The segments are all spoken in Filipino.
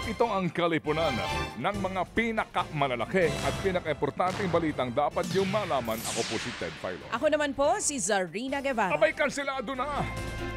Ito ang kalipunan ng mga pinakamalalaki at pinaka-importanteng balitang dapat yung malaman. Ako po si Ted Filon. Ako naman po si Zarina Guevara. Abay, kanselado na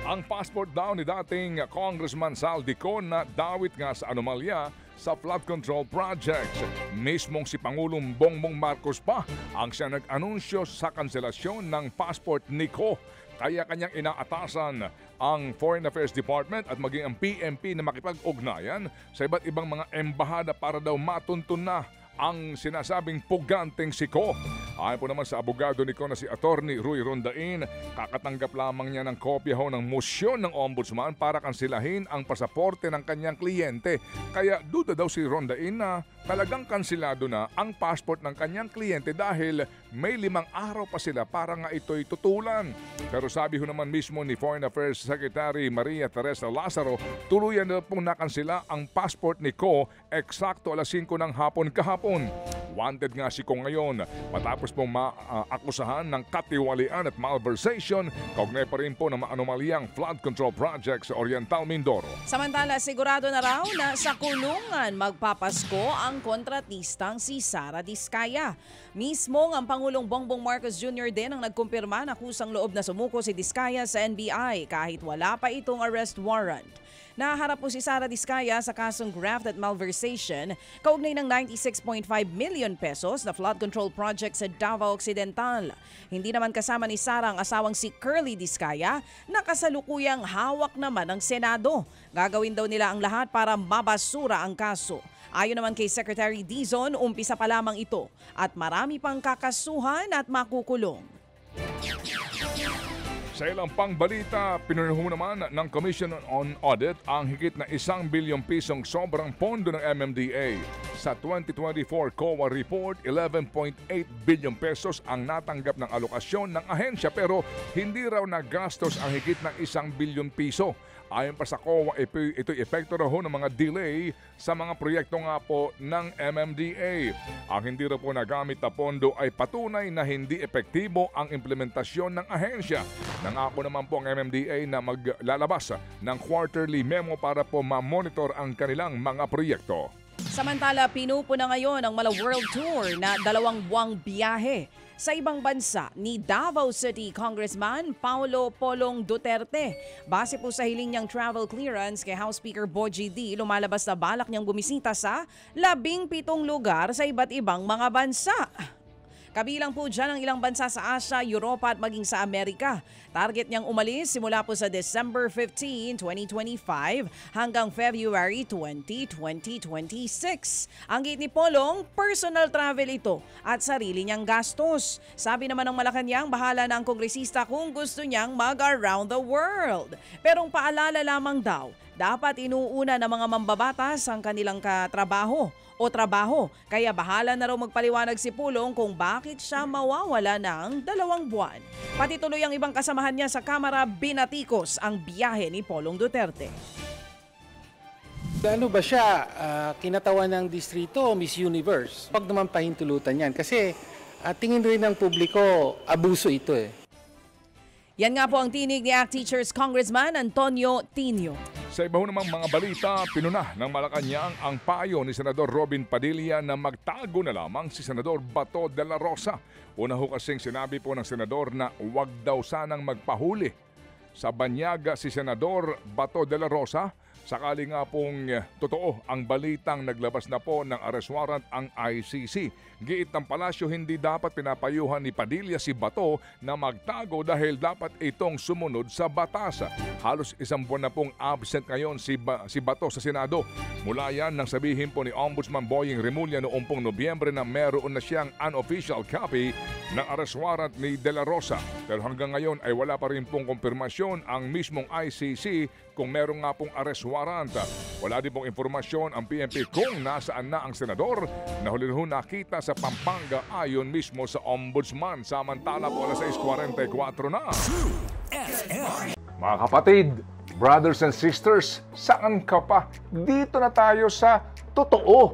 ang passport daw ni dating Congressman Sal Dicon na dawit nga sa anomalya sa flood control projects. Mismong si Pangulong Bongbong Marcos pa ang siya nag-anunsyo sa kanselasyon ng passport ni Ko. Kaya kanyang inaatasan ang Foreign Affairs Department at maging ang PNP na makipag-ugnayan sa iba't ibang mga embahada para daw matuntun na ang sinasabing puganteng si Ko. Ayon po naman sa abogado ni Ko na si Attorney Ruy Rondain, kakatanggap lamang niya ng kopya ng motion ng Ombudsman para kansilahin ang pasaporte ng kanyang kliyente. Kaya duda daw si Rondain na talagang kansilado na ang passport ng kanyang kliyente dahil may 5 araw pa sila para nga ito'y tutulan. Pero sabi ho naman mismo ni Foreign Affairs Secretary Maria Teresa Lazaro, tuluyan na pong nakansila ang passport ni Ko eksakto alas 5 ng hapon kahapon. Wanted nga si Ko ngayon matapos pong maakusahan ng katiwalian at malversation kaugnay pa rin po ng anomalyang flood control project sa Oriental Mindoro. Samantala, sigurado na raw na sa kulungan magpapasko ang kontratistang si Sara Diskaya. Mismong ang Pangulong Bongbong Marcos Jr. din ang nagkumpirma na kusang loob na sumuko si Diskaya sa NBI kahit wala pa itong arrest warrant. Naharap po si Sara Diskaya sa kasong graft at malversation kaugnay ng 96.5 million pesos na flood control project sa Davao Occidental. Hindi naman kasama ni Sara ang asawang si Curly Diskaya na kasalukuyang hawak naman ng Senado. Gagawin daw nila ang lahat para mabasura ang kaso. Ayon naman kay Secretary Dizon, umpisa pa lamang ito at marami pang kakasuhan at makukulong. Sa ilang pang balita, pinunuho naman ng Commission on Audit ang higit na 1 bilyong pisong sobrang pondo ng MMDA. Sa 2024 COA report, 11.8 bilyong pesos ang natanggap ng alokasyon ng ahensya pero hindi raw nagastos ang higit ng 1 bilyong piso. Ayon pa sa COA, ito'y epekto raw ng mga delay sa mga proyekto nga po ng MMDA. Ang hindi raw po nagamit na pondo ay patunay na hindi epektibo ang implementasyon ng ahensya. Nangako naman po ang MMDA na maglalabas ng quarterly memo para po ma-monitor ang kanilang mga proyekto. Samantala, pinupuna ngayon ang Mala World Tour na 2 buwang biyahe sa ibang bansa ni Davao City Congressman Paulo Polong Duterte. Base po sa hiling niyang travel clearance kay House Speaker Bogie D, lumalabas na balak niyang bumisita sa 17 lugar sa iba't ibang mga bansa. Kabilang po dyan ang ilang bansa sa Asia, Europa at maging sa Amerika. Target niyang umalis simula po sa December 15, 2025 hanggang February 20, 2026. Ang gate ni Polong, personal travel ito at sarili niyang gastos. Sabi naman ng Malacanang, bahala na ang kongresista kung gusto niyang mag-around the world. Pero paalala lamang daw, dapat inuuna ng mga mambabatas ang kanilang katrabaho o trabaho. Kaya bahala na raw magpaliwanag si Pulong kung bakit siya mawawala ng 2 buwan. Pati tuloy ang ibang kasamahan niya sa Kamara, binatikos ang biyahe ni Polong Duterte. Ano ba siya, kinatawan ng distrito o Miss Universe? Huwag naman pahintulutan yan kasi tingin rin ng publiko, abuso ito eh. Yan nga po ang tinig ni ACT Teachers Congressman Antonio Tinio. Sa iba namang mga balita, pinuna ng Malacanang ang payo ni Senador Robin Padilla na magtago na lamang si Senador Bato de la Rosa. Una ho kasing sinabi po ng Senador na huwag daw sanang magpahuli sa banyaga si Senador Bato de la Rosa. Sakali nga pong totoo ang balitang naglabas na po ng arrest warrant ang ICC. Giit ng palasyo, hindi dapat pinapayuhan ni Padilla si Bato na magtago dahil dapat itong sumunod sa batas. Halos 1 buwan na pong absent ngayon si Bato sa Senado. Mula yan nang sabihin po ni Ombudsman Boying Remulla noong pong Nobyembre na meron na siyang unofficial copy ng arrest warrant ni De La Rosa. Pero hanggang ngayon ay wala pa rin pong kumpirmasyon ang mismong ICC kung meron nga pong arrest warrant. Wala din pong informasyon ang PNP kung nasaan na ang senador na huli nakita sa Pampanga ayon mismo sa Ombudsman. Samantala po alas 6:44 na. Mga kapatid, brothers and sisters, saan ka pa? Dito na tayo sa totoo.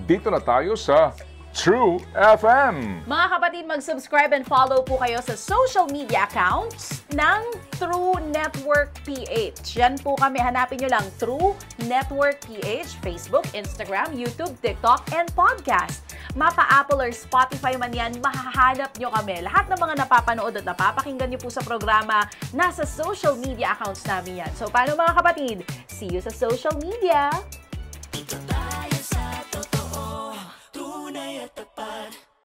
Dito na tayo sa True FM. Mga kapatid, mag-subscribe and follow po kayo sa social media accounts ng True Network PH. Yan po kami. Hanapin nyo lang True Network PH, Facebook, Instagram, YouTube, TikTok, and podcast. Mapa Apple or Spotify man yan, mahahanap nyo kami. Lahat ng mga napapanood at napapakinggan nyo po sa programa, nasa social media accounts namin yan. So, paano mga kapatid? See you sa social media!